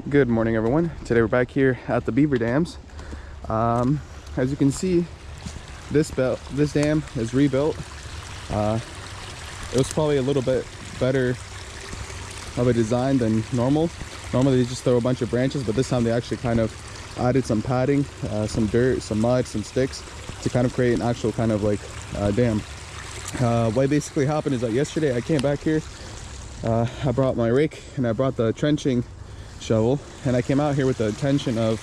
Good morning, everyone. Today we're back here at the Beaver Dams. As you can see, this dam is rebuilt. It was probably a little bit better of a design than normal. Normally they just throw a bunch of branches, but this time they actually kind of added some padding, some dirt, some mud, some sticks to kind of create an actual kind of like dam. What basically happened is that yesterday I came back here, I brought my rake and I brought the trenching shovel, and I came out here with the intention of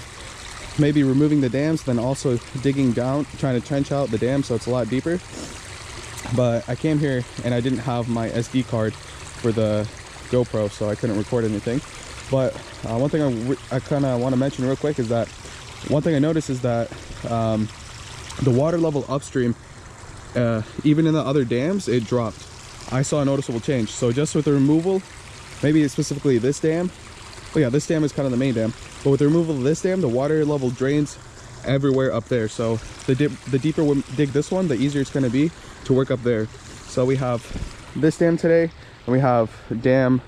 maybe removing the dams, then also digging down, trying to trench out the dam so it's a lot deeper. But I came here and I didn't have my SD card for the GoPro, so I couldn't record anything. But one thing I kind of want to mention real quick is that one thing I noticed is that the water level upstream, even in the other dams, it dropped. I saw a noticeable change. So just with the removal, maybe specifically this dam, oh yeah, this dam is kind of the main dam, but with the removal of this dam, the water level drains everywhere up there. So the deeper we dig this one, the easier it's going to be to work up there. So we have this dam today, and we have dam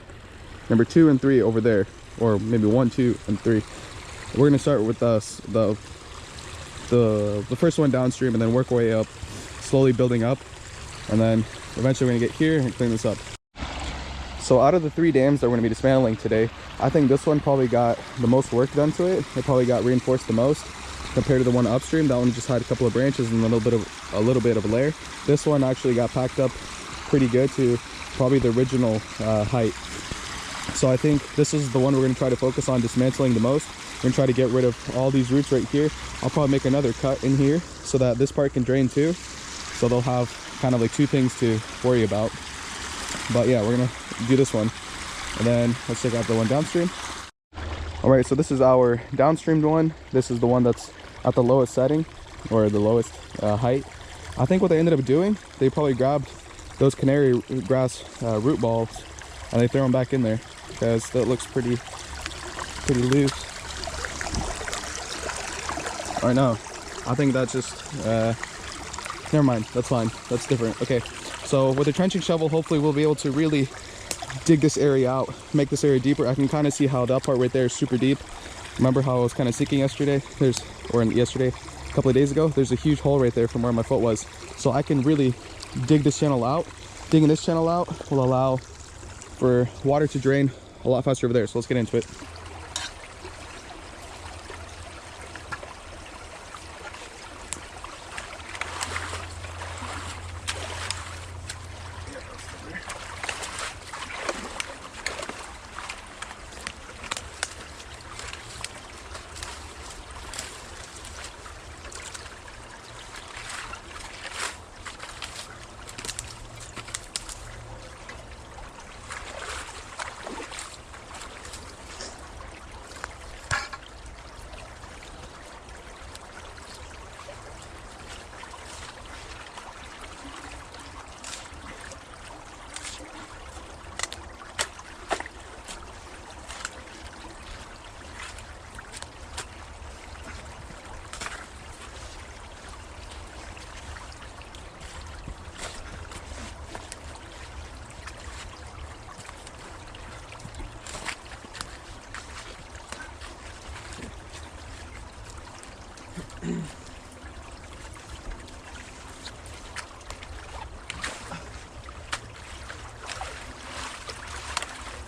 number 2 and 3 over there, or maybe 1, 2, and 3. We're going to start with the first one downstream, and then work our way up, slowly building up, and then eventually we're going to get here and clean this up. So out of the 3 dams that we're going to be dismantling today, I think this one probably got the most work done to it. It probably got reinforced the most compared to the one upstream. That one just had a couple of branches and a little bit of a layer. This one actually got packed up pretty good to probably the original height. So I think this is the one we're going to try to focus on dismantling the most. We're going to try to get rid of all these roots right here. I'll probably make another cut in here so that this part can drain too. So they'll have kind of like 2 things to worry about. But yeah, we're gonna do this one, and then let's check out the one downstream. All right, so this is our downstream one. This is the one that's at the lowest setting, or the lowest height. I think what they ended up doing, they probably grabbed those canary grass root balls and they throw them back in there because that looks pretty loose. Or no, I think that's just never mind, that's fine, that's different. Okay, so with the trenching shovel, hopefully we'll be able to really dig this area out, make this area deeper. I can kind of see how that part right there is super deep. Remember how I was kind of sinking yesterday? Yesterday, a couple of days ago, there's a huge hole right there from where my foot was. So I can really dig this channel out. Digging this channel out will allow for water to drain a lot faster over there. So let's get into it.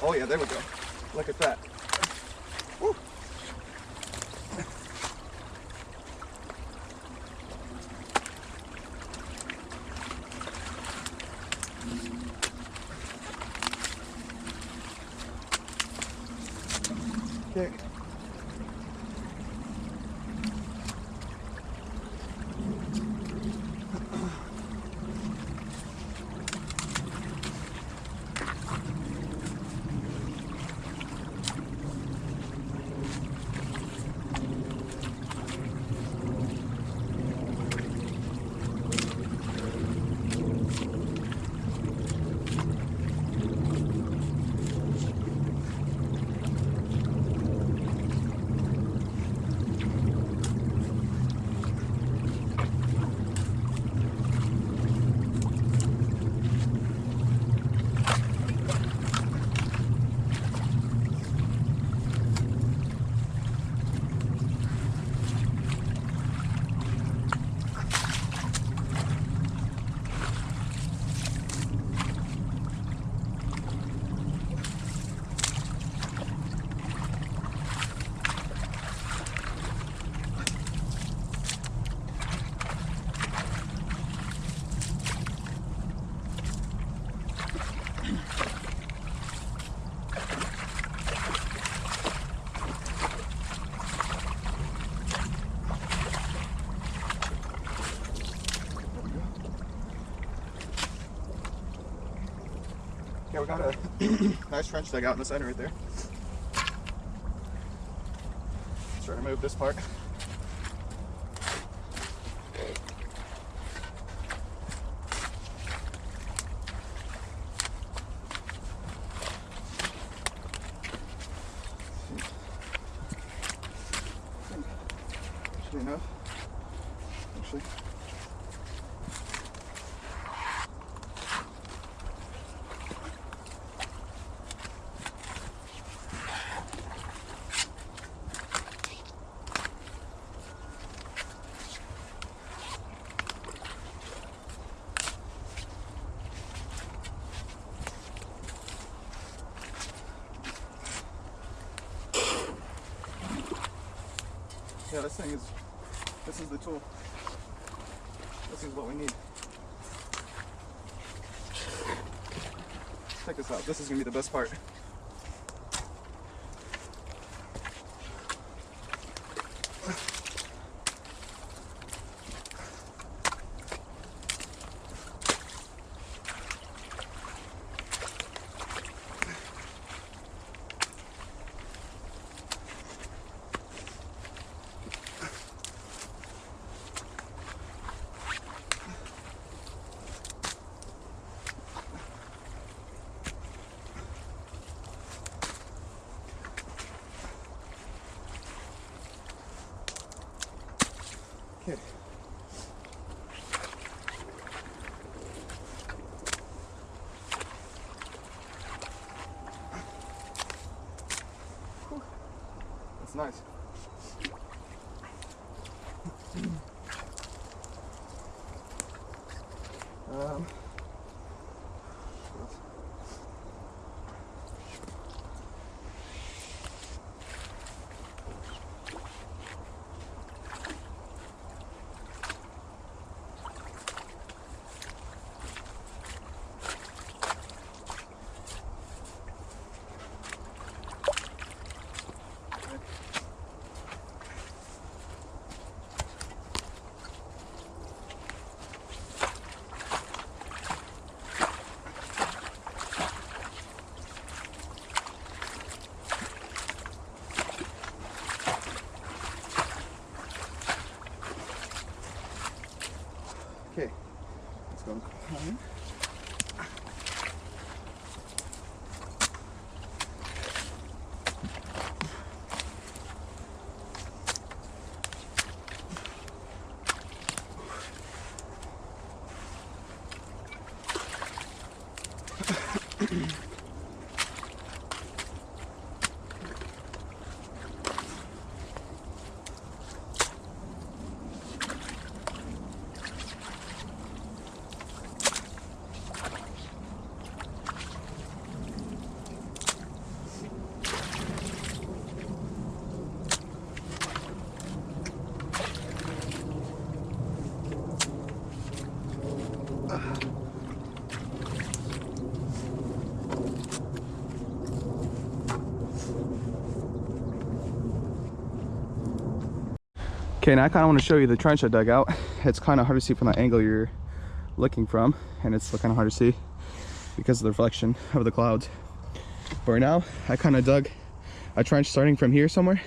Oh yeah, there we go. Look at that. Woo. Okay. we got a nice trench dug out in the center right there. Try to move this part. Actually enough. Actually. Yeah, this is the tool. This is what we need. Check this out. This is gonna be the best part. Okay. Whew. That's nice. Okay, let's go behind. Okay, now I kind of want to show you the trench I dug out. It's kind of hard to see from the angle you're looking from, and it's kind of hard to see because of the reflection of the clouds. But right now, I kind of dug a trench starting from here somewhere,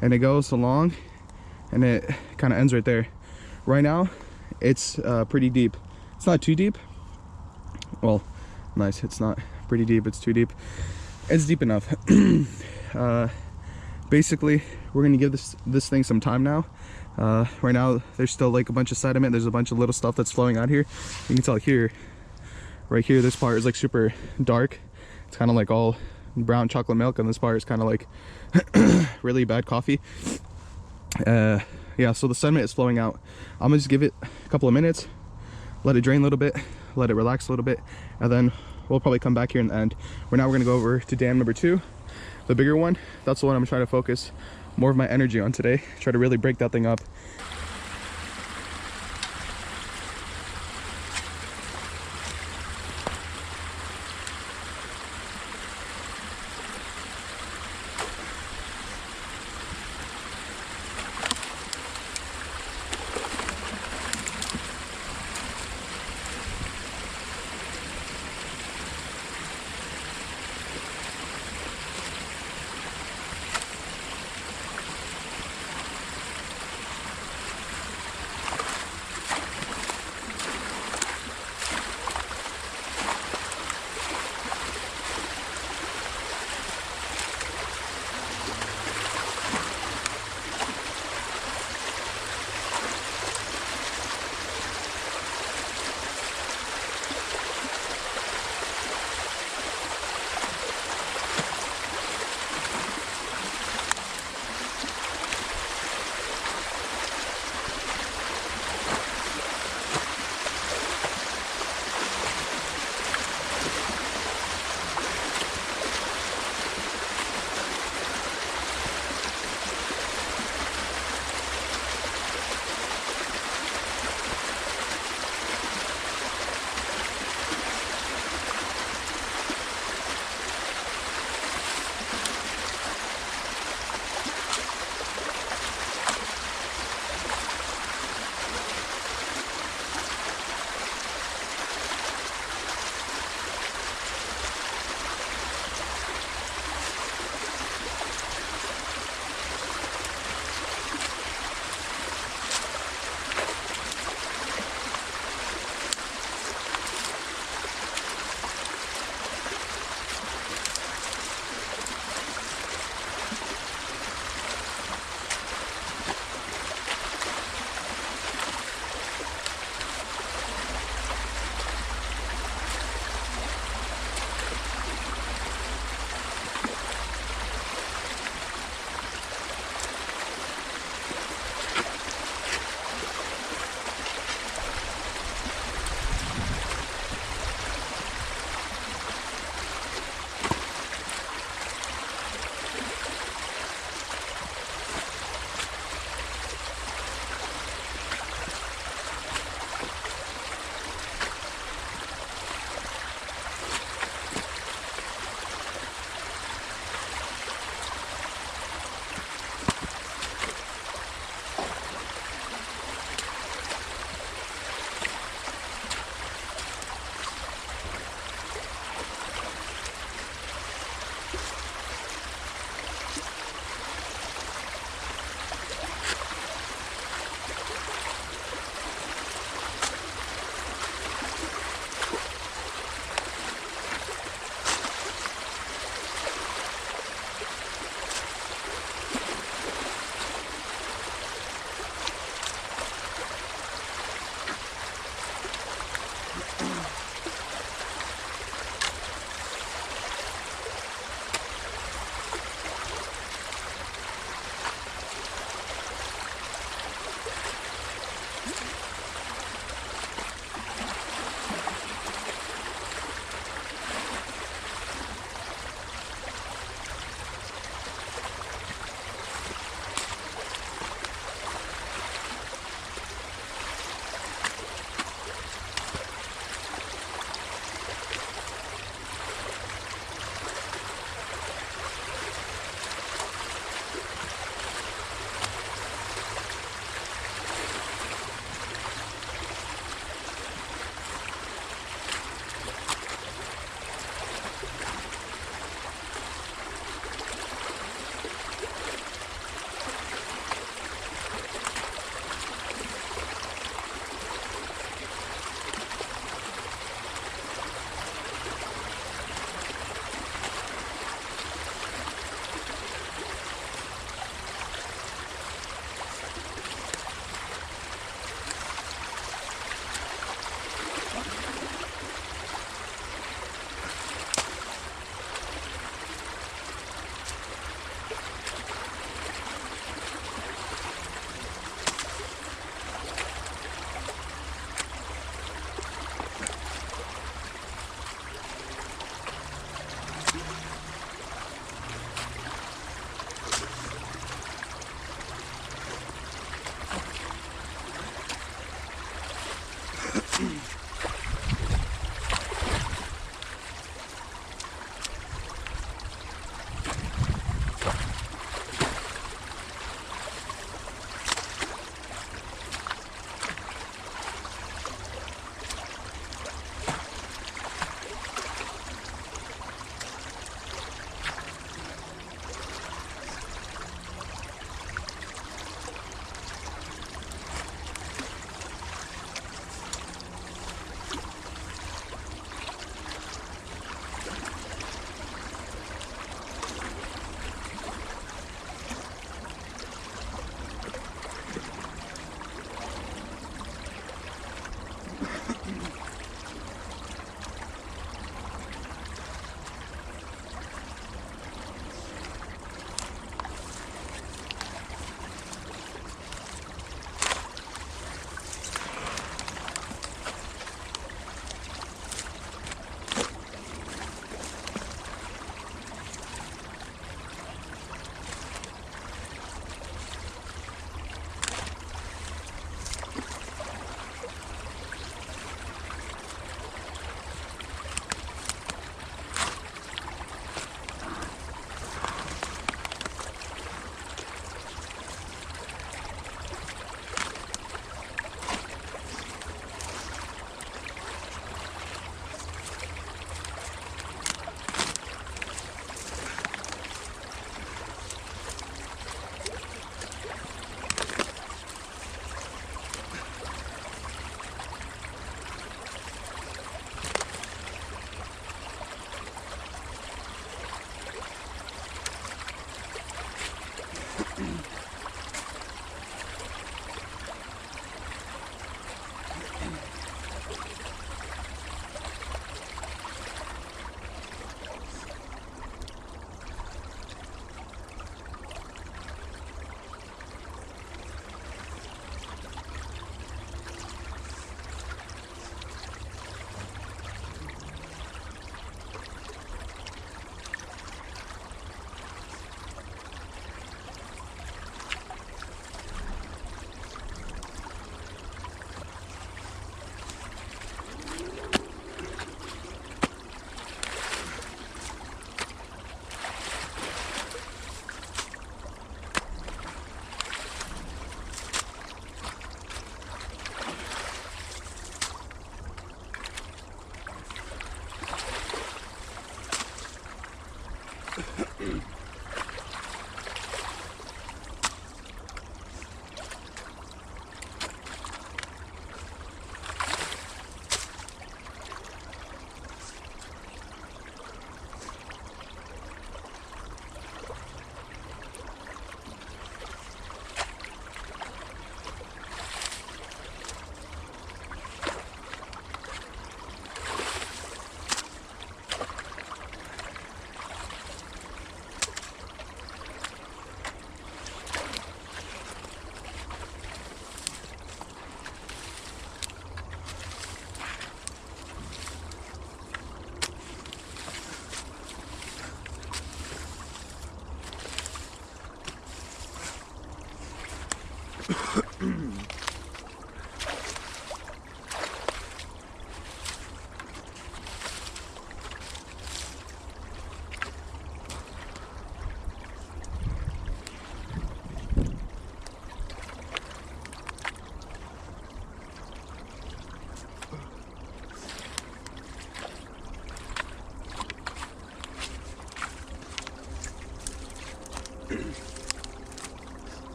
and it goes along, and it kind of ends right there. Right now, it's pretty deep. It's not too deep. Well, nice. It's not pretty deep. It's too deep. It's deep enough. Basically, we're gonna give this thing some time now. Right now, there's still like a bunch of sediment. There's a bunch of little stuff that's flowing out here. You can tell here, right here, this part is like super dark. It's kind of like all brown chocolate milk, and this part is kind of like really bad coffee. Yeah, so the sediment is flowing out. I'm gonna just give it a couple of minutes, let it drain a little bit, let it relax a little bit, and then we'll probably come back here in the end. We're gonna go over to dam number 2. The bigger one. That's the one I'm trying to focus more of my energy on today. Try to really break that thing up.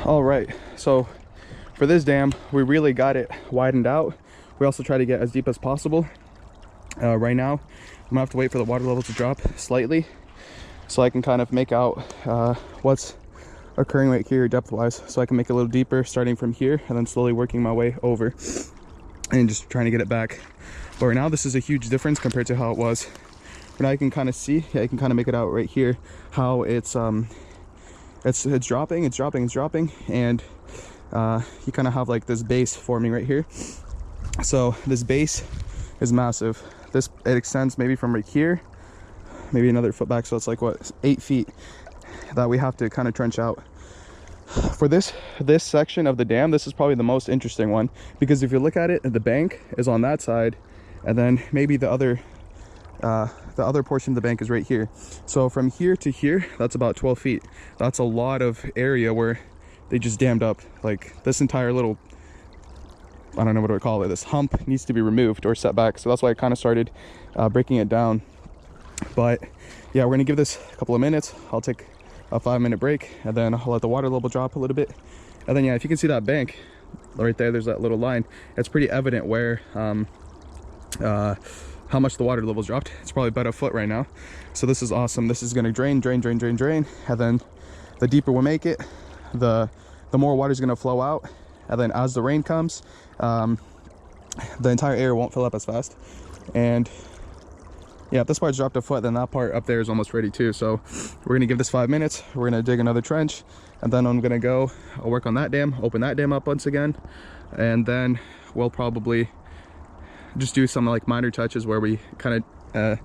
All right, so for this dam, we really got it widened out. We also try to get as deep as possible. Right now, I'm gonna have to wait for the water level to drop slightly so I can kind of make out what's occurring right here depth wise, so I can make it a little deeper starting from here and then slowly working my way over and just trying to get it back. But right now, this is a huge difference compared to how it was. Now you can kind of see, yeah, you can kind of make it out right here how it's dropping, and you kind of have like this base forming right here. So this base is massive. It extends maybe from right here, maybe another foot back, so it's like what, 8 feet that we have to kind of trench out. For this section of the dam, this is probably the most interesting one, because if you look at it, the bank is on that side, and then maybe the other portion of the bank is right here. So from here to here, that's about 12 feet. That's a lot of area where they just dammed up. Like this entire little, I don't know what to call it, this hump needs to be removed or set back. So that's why I kind of started breaking it down. But yeah, we're gonna give this a couple of minutes. I'll take a 5-minute break, and then I'll let the water level drop a little bit. And then yeah, if you can see that bank right there, there's that little line. It's pretty evident where how much the water level's dropped. It's probably about a foot right now. So this is awesome. This is gonna drain, and then the deeper we make it, the more water is gonna flow out. And then as the rain comes, the entire area won't fill up as fast. And yeah, if this part's dropped a foot, then that part up there is almost ready too. So we're gonna give this 5 minutes. We're gonna dig another trench, and then I'm gonna go work on that dam, open that dam up once again, and then we'll probably just do some like minor touches where we kind of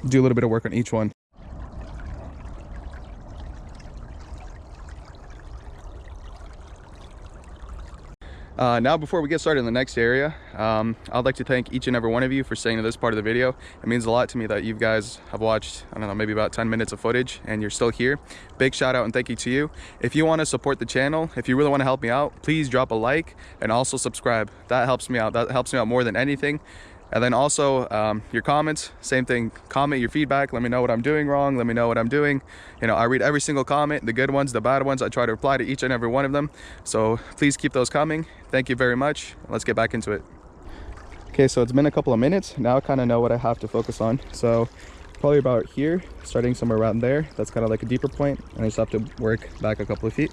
do a little bit of work on each one. Now before we get started in the next area, I'd like to thank each and every one of you for staying to this part of the video. It means a lot to me that you guys have watched, I don't know, maybe about 10 minutes of footage and you're still here. Big shout out and thank you to you. If you want to support the channel, if you really want to help me out, please drop a like and also subscribe. That helps me out. That helps me out more than anything. And then also your comments, same thing. Comment your feedback. Let me know what I'm doing wrong. Let me know what I'm doing. You know, I read every single comment, the good ones, the bad ones. I try to reply to each and every one of them. So please keep those coming. Thank you very much. Let's get back into it. Okay, so it's been a couple of minutes. Now I kind of know what I have to focus on. So probably about here, starting somewhere around there. That's kind of like a deeper point. And I just have to work back a couple of feet.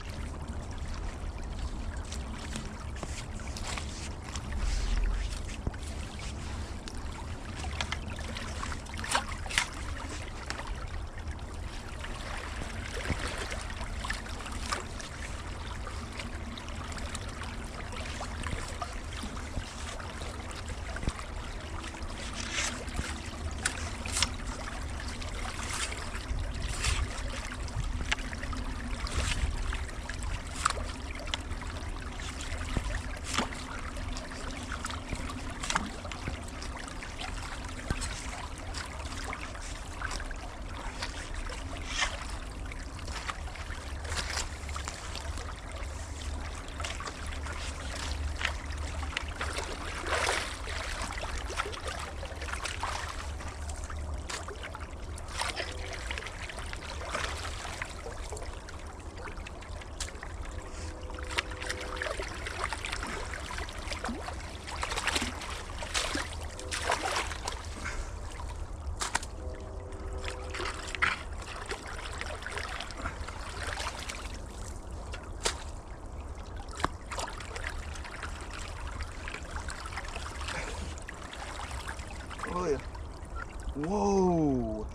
Whoa!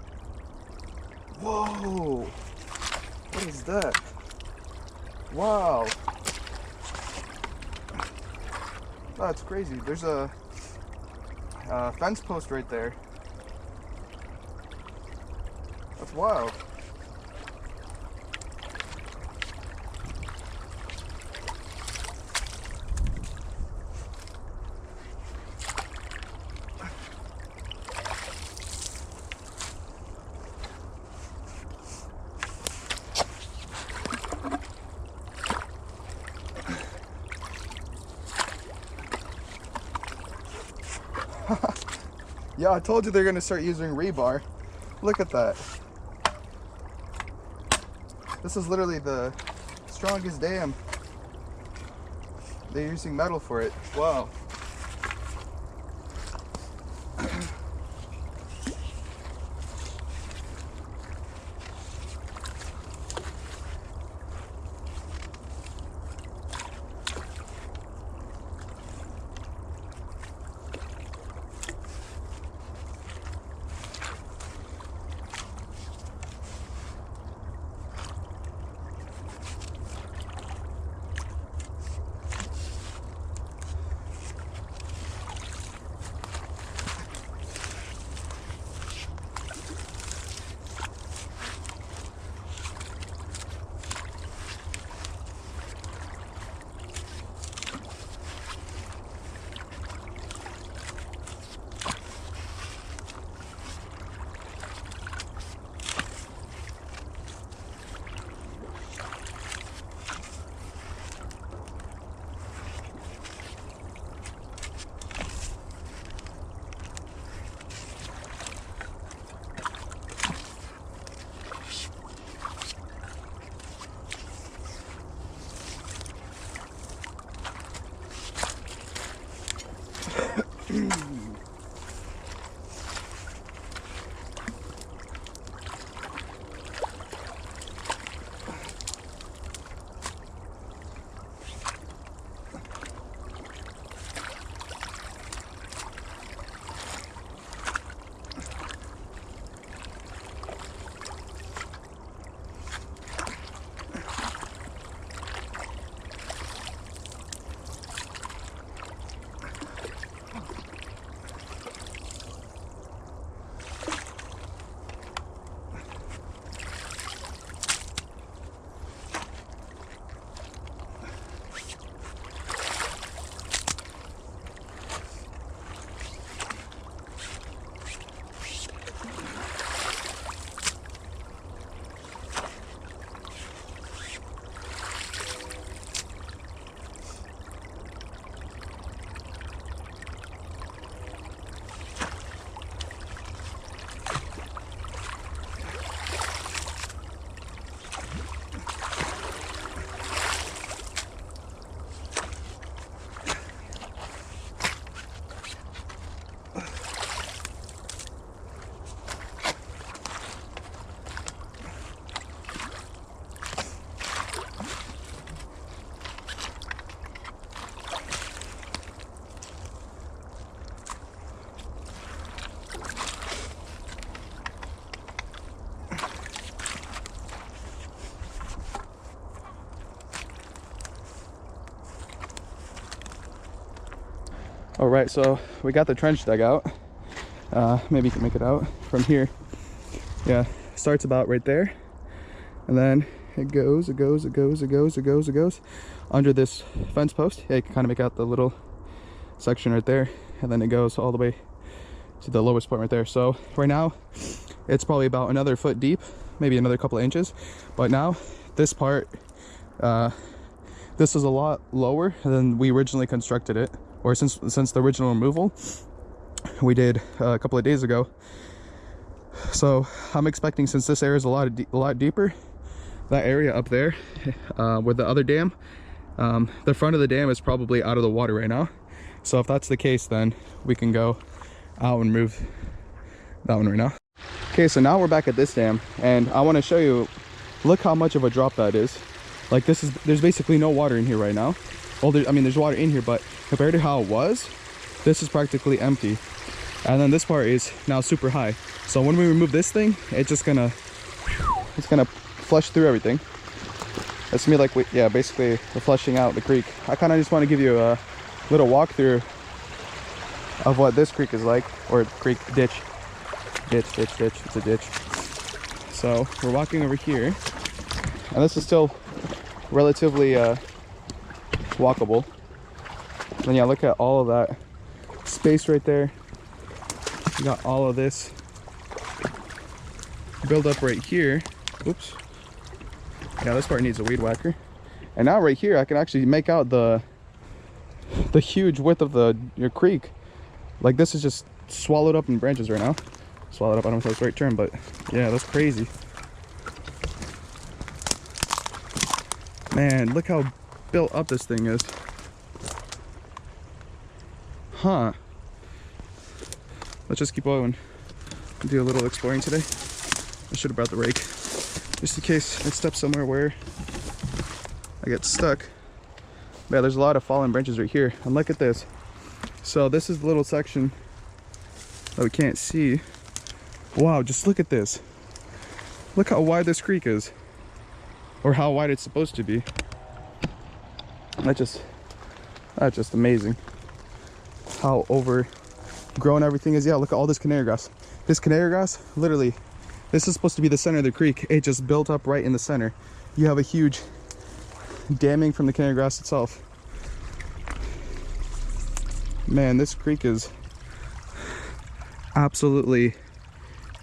Whoa! What is that? Wow! That's crazy. There's a fence post right there. That's wild. Yeah, I told you they're gonna start using rebar. Look at that. This is literally the strongest dam. They're using metal for it. Wow. All right, so we got the trench dug out. Maybe you can make it out from here. Yeah, starts about right there, and then it goes under this fence post. Yeah, you can kind of make out the little section right there, and then it goes all the way to the lowest point right there. So right now it's probably about another foot deep, maybe another couple of inches, but now this part, this is a lot lower than we originally constructed it, or since the original removal we did a couple of days ago. So I'm expecting, since this area is a lot deeper, that area up there with the other dam, the front of the dam is probably out of the water right now. So if that's the case, then we can go out and remove that one right now. Okay, so now we're back at this dam, and I want to show you, look how much of a drop that is. Like, there's basically no water in here right now. Well, I mean, there's water in here, but compared to how it was, this is practically empty. And then this part is now super high. So when we remove this thing, it's gonna flush through everything. It's gonna be like, yeah, basically we're flushing out the creek. I kind of just want to give you a little walkthrough of what this creek is like, or creek, ditch. It's a ditch. So we're walking over here, and this is still relatively walkable. And yeah, look at all of that space right there. You got all of this build up right here. Oops. Yeah, this part needs a weed whacker. And now right here, I can actually make out the huge width of your creek. Like, this is just swallowed up in branches right now. Swallowed up, I don't know if that's the right term, but yeah, that's crazy. Man, look how built up this thing is. Huh. Let's just keep going. Do a little exploring today. I should have brought the rake, just in case I step somewhere where I get stuck. But yeah, there's a lot of fallen branches right here. And look at this. So this is the little section that we can't see. Wow, just look at this. Look how wide this creek is. Or how wide it's supposed to be. That's just amazing. How overgrown everything is. Yeah, look at all this canary grass. This canary grass, literally, this is supposed to be the center of the creek. It just built up right in the center. You have a huge damming from the canary grass itself. Man, this creek is absolutely,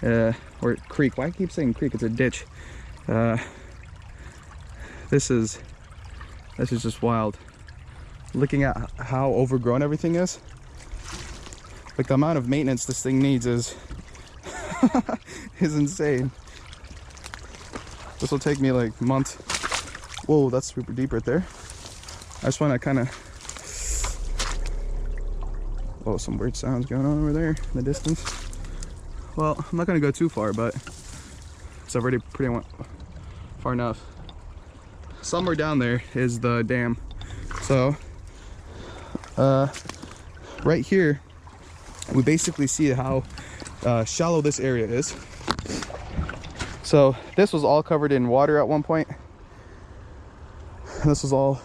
or creek. Why I keep saying creek? It's a ditch. This is just wild. Looking at how overgrown everything is, like the amount of maintenance this thing needs is is insane. This will take me like months. Whoa, that's super deep right there. I just want to kind of, oh, some weird sounds going on over there in the distance. Well, I'm not going to go too far, but it's already pretty far enough. Somewhere down there is the dam. So right here we basically see how shallow this area is. So this was all covered in water at one point. This was all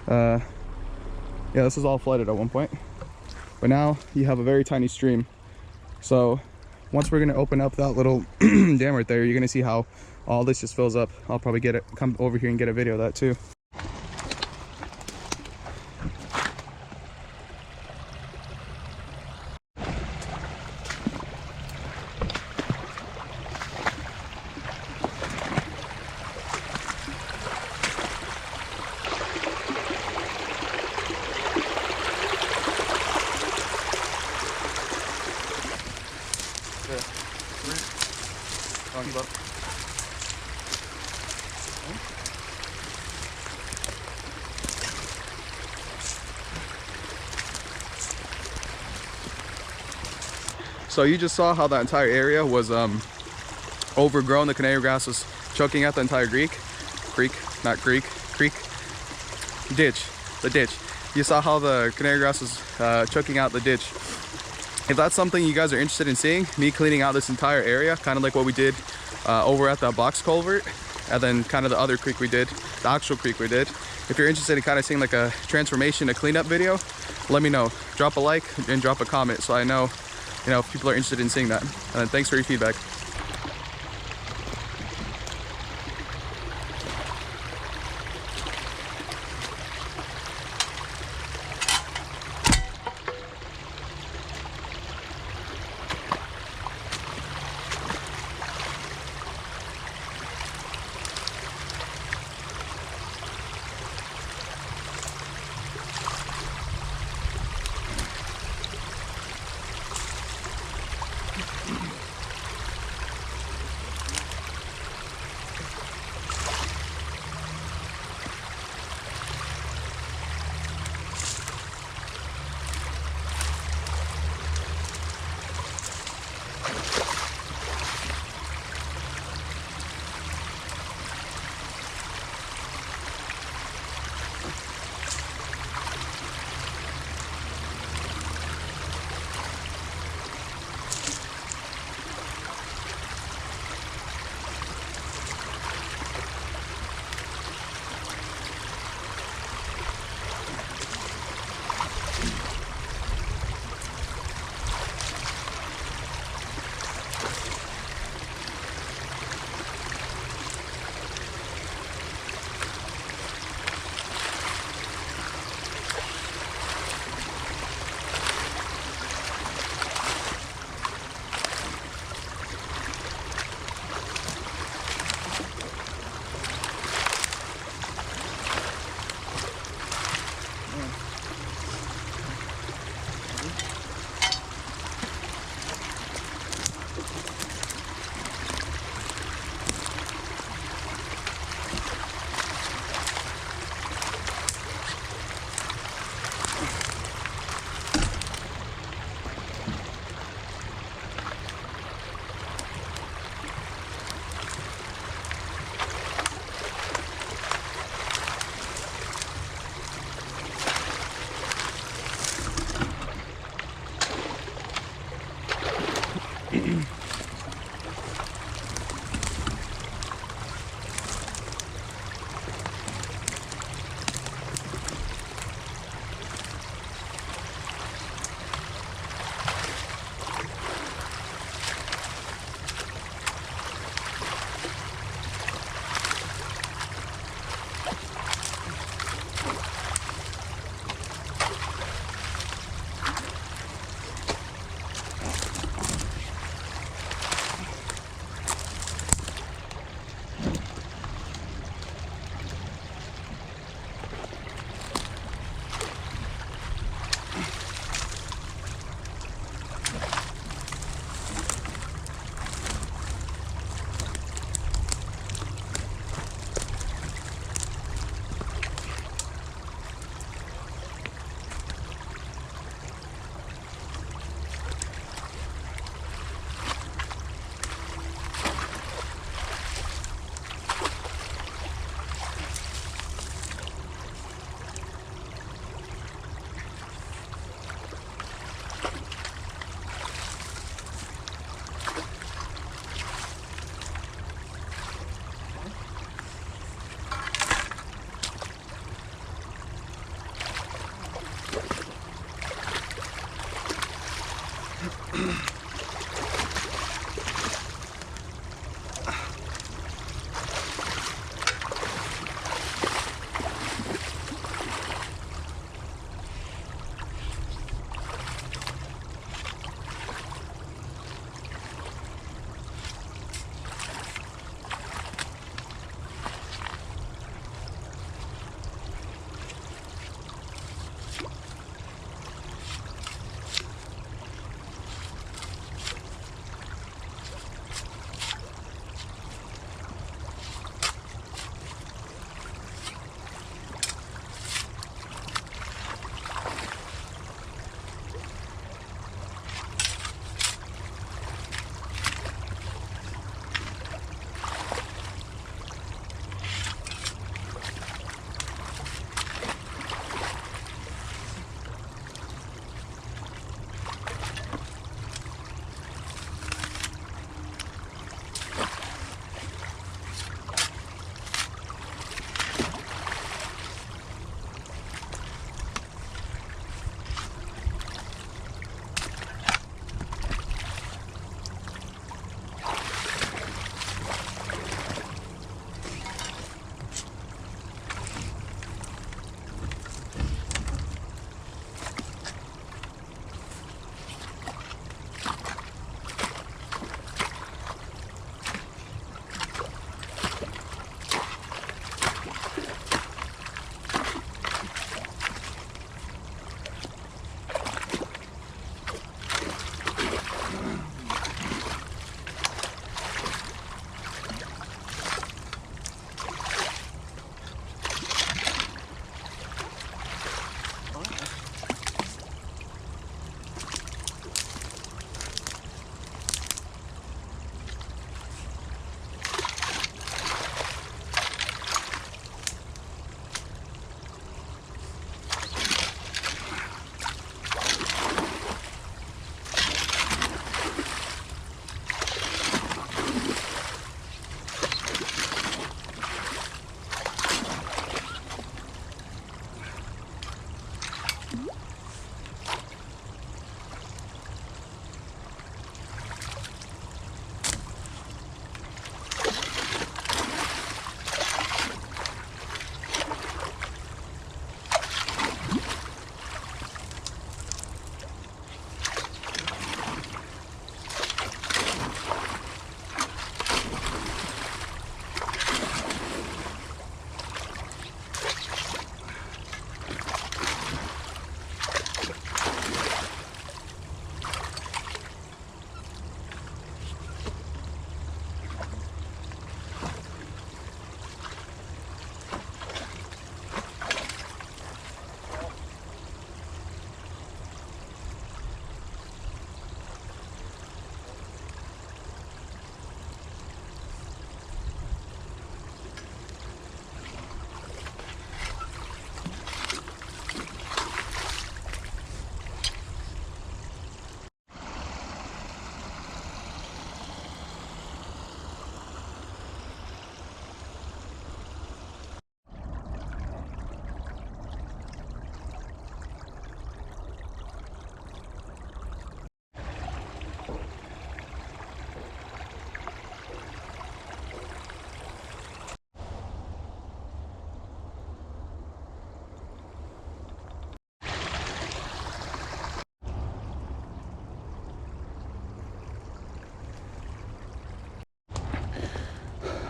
yeah, this was all flooded at one point, but now you have a very tiny stream. So once we're going to open up that little dam right there, you're going to see how all this just fills up. I'll probably come over here and get a video of that too. So you just saw how that entire area was overgrown. The canary grass was choking out the entire ditch. The ditch. You saw how the canary grass was choking out the ditch. If that's something you guys are interested in seeing, me cleaning out this entire area, kind of like what we did over at the box culvert, and then kind of the other creek we did, the actual creek we did. If you're interested in kind of seeing like a transformation, a cleanup video, let me know. Drop a like and drop a comment so I know, if people are interested in seeing that. And thanks for your feedback.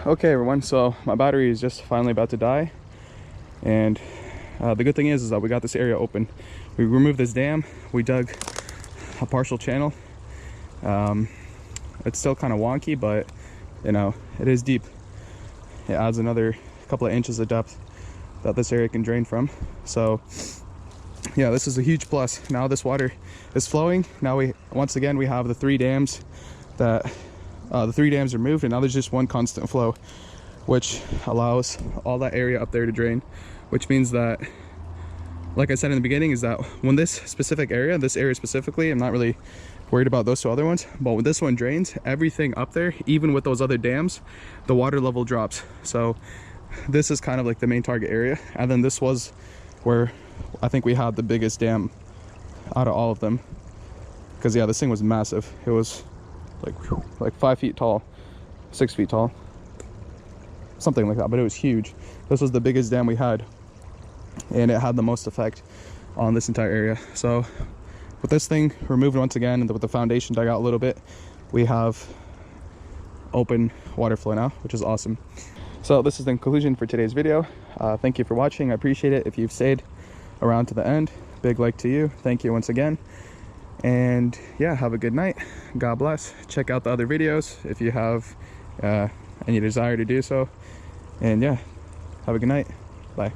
Okay everyone, so my battery is just finally about to die, and the good thing is that we got this area open. We removed this dam, we dug a partial channel. It's still kind of wonky, but you know, it is deep. It adds another couple of inches of depth that this area can drain from. So yeah, this is a huge plus. Now this water is flowing. Now we once again we have the three dams that the three dams removed, and now there's just one constant flow, which allows all that area up there to drain, which means that, like I said in the beginning, is that when this specific area, this area specifically, I'm not really worried about those two other ones, but when this one drains, everything up there, even with those other dams, the water level drops. So this is kind of like the main target area, and then this was where I think we had the biggest dam out of all of them, because yeah, this thing was massive. It was like 5 feet tall, 6 feet tall, something like that, but it was huge. This was the biggest dam we had, and it had the most effect on this entire area. So with this thing removed once again, and with the foundation dug out a little bit, we have open water flow now, which is awesome. So this is the conclusion for today's video. Thank you for watching. I appreciate it. If you've stayed around to the end, big like to you. Thank you once again. And yeah, have a good night. God bless. Check out the other videos if you have any desire to do so. And yeah, have a good night. Bye.